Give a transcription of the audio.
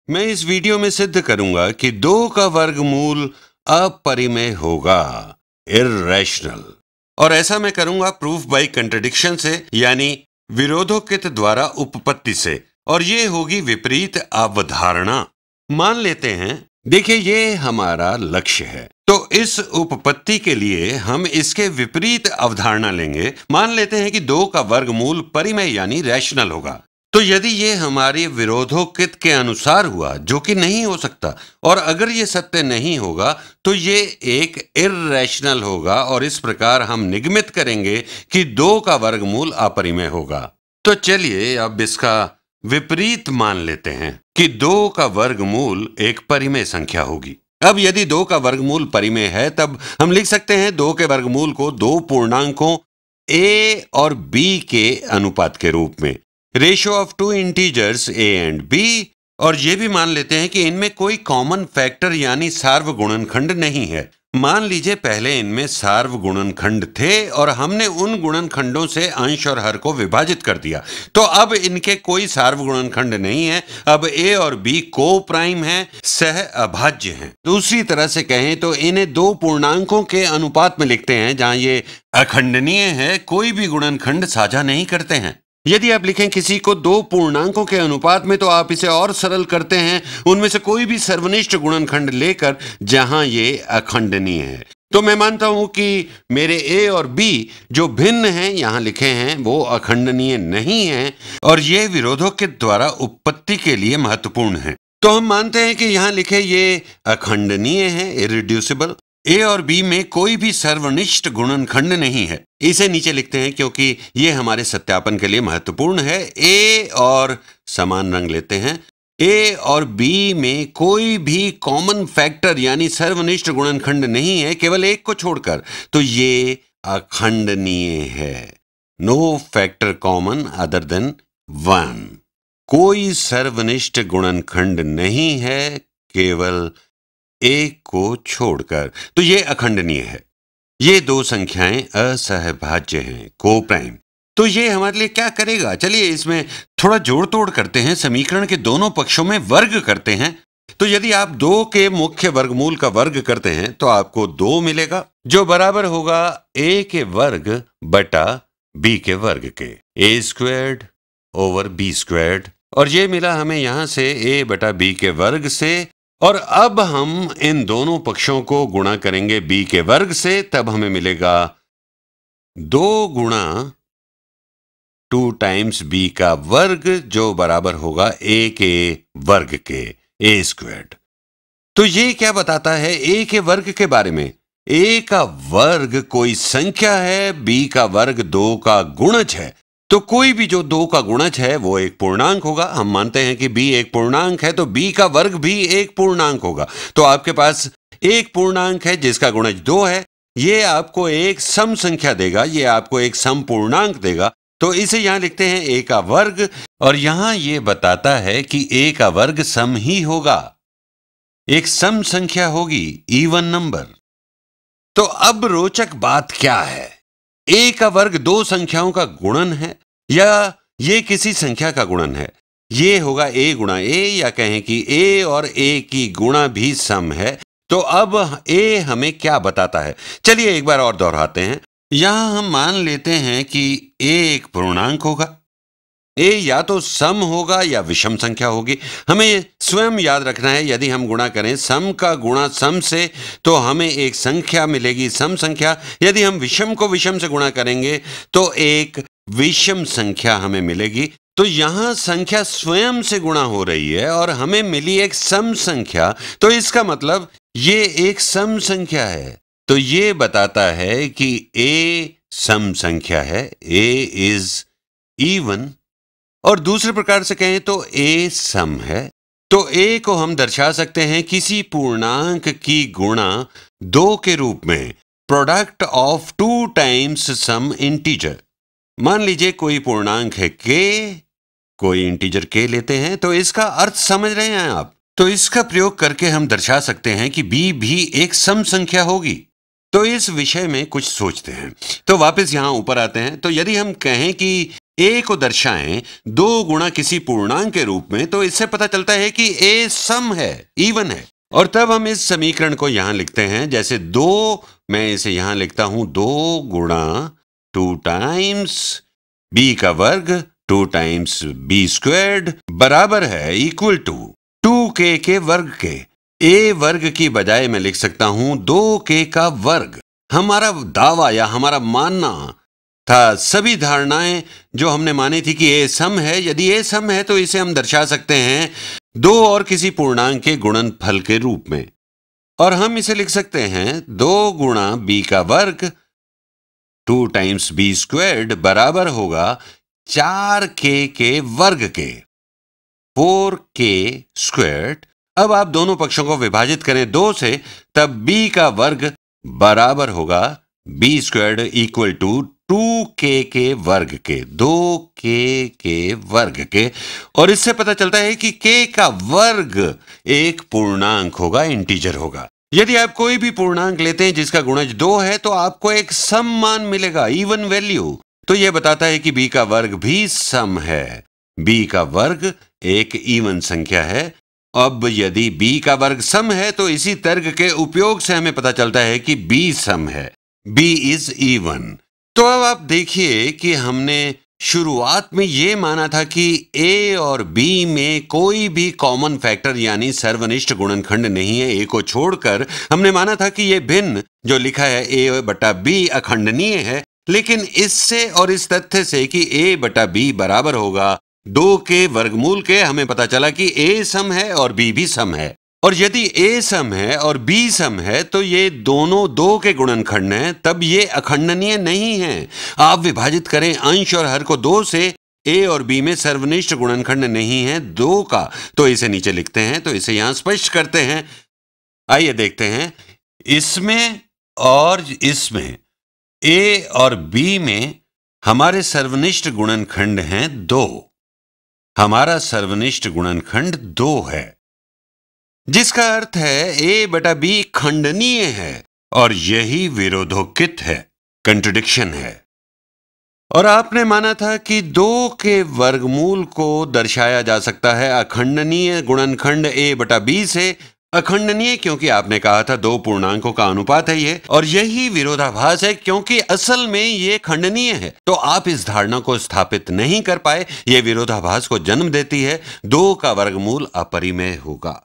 मैं इस वीडियो में सिद्ध करूंगा कि 2 का वर्गमूल अपरिमेय होगा, इर्रेशनल। और ऐसा मैं करूंगा प्रूफ बाय कंट्रडिक्शन से, यानी विरोधोकित द्वारा उपपत्ति से, और ये होगी विपरीत अवधारणा। मान लेते हैं, देखिए ये हमारा लक्ष्य है, तो इस उपपत्ति के लिए हम इसके विपरीत अवधारणा लेंगे। मान लेते हैं कि 2 का वर्गमूल परिमेय यानी रैशनल होगा। तो यदि ये हमारे विरोधोकित के अनुसार हुआ, जो कि नहीं हो सकता, और अगर ये सत्य नहीं होगा तो ये एक इर्रेशनल होगा, और इस प्रकार हम निगमित करेंगे कि 2 का वर्गमूल अपरिमेय होगा। तो चलिए अब इसका विपरीत मान लेते हैं कि 2 का वर्गमूल एक परिमेय संख्या होगी। अब यदि 2 का वर्गमूल परिमेय है, तब हम लिख सकते हैं 2 के वर्गमूल को 2 पूर्णांकों a और b के अनुपात के रूप में, ratio of 2 integers a and b। और ये भी मान लेते हैं कि इनमें कोई कॉमन फैक्टर यानी सार्वगुणनखंड नहीं है। मान लीजिए पहले इनमें सार्वगुणनखंड थे और हमने उन गुणनखंडों से अंश और हर को विभाजित कर दिया, तो अब इनके कोई सार्वगुणनखंड नहीं है। अब a और b को प्राइम है, सह अभाज्य हैं। दूसरी तरह से कहें तो इन्हें 2 पूर्णांकों के अनुपात में लिखते हैं, जहां ये अखंडनीय है, कोई भी गुणनखंड साझा नहीं करते हैं। यदि आप लिखें किसी को 2 पूर्णांकों के अनुपात में, तो आप इसे और सरल करते हैं, उनमें से कोई भी सर्वनिष्ठ गुणनखंड लेकर जहां ये अखंडनीय है। तो मैं मानता हूं कि मेरे a और b जो भिन्न हैं यहां लिखे हैं, वो अखंडनीय नहीं हैं, और ये विरोधों के द्वारा उपपत्ति के लिए महत्वपूर्ण है। तो हम मानते हैं कि यहां लिखे ये अखंडनीय है, इरिड्यूसिबल। a और b में कोई भी सर्वनिष्ठ गुणनखंड नहीं है। इसे नीचे लिखते हैं क्योंकि ये हमारे सत्यापन के लिए महत्वपूर्ण है। a और समान रंग लेते हैं, a और b में कोई भी कॉमन फैक्टर यानी सर्वनिष्ठ गुणनखंड नहीं है, केवल एक को छोड़कर, तो ये अखंडनीय है। No factor common other than 1। कोई सर्वनिष्ठ गुणनखंड नहीं है केवल एक को छोड़कर, तो ये अखंडनीय है। ये 2 संख्याएं असहभाज्य हैं, को प्राइम। तो ये हमारे लिए क्या करेगा? चलिए इसमें थोड़ा जोड़ तोड़ करते हैं, समीकरण के दोनों पक्षों में वर्ग करते हैं। तो यदि आप 2 के मुख्य वर्गमूल का वर्ग करते हैं तो आपको 2 मिलेगा, जो बराबर होगा a के वर्ग बटा b के वर्ग के, a squared over b squared. और ये मिला हमें यहां से a बटा b के वर्ग से। और अब हम इन दोनों पक्षों को गुणा करेंगे b के वर्ग से, तब हमें मिलेगा 2 गुणा 2 टाइम्स b का वर्ग, जो बराबर होगा a के वर्ग के, a स्क्वायर्ड। तो ये क्या बताता है a के वर्ग के बारे में? a का वर्ग कोई संख्या है, b का वर्ग 2 का गुणज है। तो कोई भी जो 2 का गुणज है वो एक पूर्णांक होगा। हम मानते हैं कि b एक पूर्णांक है, तो b का वर्ग भी एक पूर्णांक होगा। तो आपके पास एक पूर्णांक है जिसका गुणज 2 है, ये आपको एक सम संख्या देगा, ये आपको एक सम पूर्णांक देगा। तो इसे यहां लिखते हैं a का वर्ग, और यहां ये बताता है कि a का वर्ग सम ही होगा, एक सम संख्या होगी, इवन नंबर। तो अब रोचक बात क्या है? a का वर्ग 2 संख्याओं का गुणन है, या ये किसी संख्या का गुणन है? ये होगा a गुणा a, या कहें कि a और a की गुणा भी सम है। तो अब a हमें क्या बताता है? चलिए एक बार और दोहराते हैं। यहां हम मान लेते हैं कि a एक पूर्णांक होगा, a या तो सम होगा या विषम संख्या होगी। हमें स्वयं याद रखना है, यदि हम गुणा करें सम का गुणा सम से तो हमें एक संख्या मिलेगी, सम संख्या। यदि हम विषम को विषम से गुणा करेंगे तो एक विषम संख्या हमें मिलेगी। तो यहां संख्या स्वयं से गुणा हो रही है और हमें मिली एक सम संख्या, तो इसका मतलब ये एक सम संख्या है। तो ये बताता है कि a सम संख्या है, a इज इवन। और दूसरे प्रकार से कहें तो a सम है। तो a को हम दर्शा सकते हैं किसी पूर्णांक की गुणा 2 के रूप में, product of 2 times some integer. मान लीजिए कोई पूर्णांक है k, कोई इंटीजर k लेते हैं, तो इसका अर्थ समझ रहे हैं आप? तो इसका प्रयोग करके हम दर्शा सकते हैं कि b भी एक सम संख्या होगी। तो इस विषय में कुछ सोचते हैं। तो वापस यहां ऊपर आते हैं। तो यदि हम कहें कि a को दर्शाएं 2 गुणा किसी पूर्णांक के रूप में, तो इससे पता चलता है कि a सम है, इवन है। और तब हम इस समीकरण को यहां लिखते हैं जैसे 2, मैं इसे यहां लिखता हूं 2 गुणा 2 टाइम्स b का वर्ग 2 टाइम्स b स्क्वायर्ड बराबर है इक्वल टू 2k के वर्ग के। a वर्ग की बजाय मैं लिख सकता हूं 2k का वर्ग। हमारा दावा या हमारा मानना था सभी धारणाएं जो हमने मानी थी कि a सम है। यदि a सम है तो इसे हम दर्शा सकते हैं 2 और किसी पूर्णांक के गुणनफल के रूप में, और हम इसे लिख सकते हैं 2 गुणा b का वर्ग 2 टाइम्स b स्क्वायर्ड बराबर होगा 4k के वर्ग के 4k स्क्वायर्ड। अब आप दोनों पक्षों को विभाजित करें 2 से, तब b का वर्ग बराबर होगा b squared equal to 2k के वर्ग के 2k के वर्ग के। और इससे पता चलता है कि k का वर्ग एक पूर्णांक होगा, इंटीजर होगा। यदि आप कोई भी पूर्णांक लेते हैं जिसका गुणज 2 है तो आपको एक सम मान मिलेगा, इवन वैल्यू। तो यह बताता है कि b का वर्ग भी सम है। b का वर्ग एक इवन संख्या है। अब यदि b का वर्ग सम है तो इसी तर्क के उपयोग से हमें पता चलता है कि b सम है, b इज इवन। तो अब आप देखिए कि हमने शुरुआत में यह माना था कि a और b में कोई भी कॉमन फैक्टर यानी सर्वनिष्ठ गुणनखंड नहीं है। a को छोड़कर हमने माना था कि यह भिन्न जो लिखा है a बटा b अखंडनीय है। लेकिन इससे और इस तथ्य से कि a बटा b बराबर होगा 2 के वर्गमूल के, हमें पता चला कि a सम है और b भी सम है। और यदि a सम है और b सम है तो ये दोनों 2 के गुणनखंड हैं, तब ये अखंडनीय नहीं है। आप विभाजित करें अंश और हर को 2 से, a और b में सर्वनिष्ठ गुणनखंड नहीं है 2 का, तो इसे नीचे लिखते हैं। तो इसे यहां स्पष्ट करते हैं। आइए देखते हैं, इसमें और इसमें a और b में हमारे सर्वनिष्ठ गुणनखंड हैं 2। हमारा सर्वनिष्ठ गुणनखंड 2 है, जिसका अर्थ है a बटा b खंडनीय है, और यही विरोधोकित है, कंट्रडिक्शन है। और आपने माना था कि 2 के वर्गमूल को दर्शाया जा सकता है अखंडनीय गुणनखंड a बटा b से। अखंडनीय क्योंकि आपने कहा था 2 पूर्णांकों का अनुपात है ये, और यही विरोधाभास है क्योंकि असल में ये खंडनीय है। तो आप इस धारणा को स्थापित नहीं कर पाए। यह विरोधाभास को जन्म देती है। 2 का वर्गमूल अपरिमेय होगा।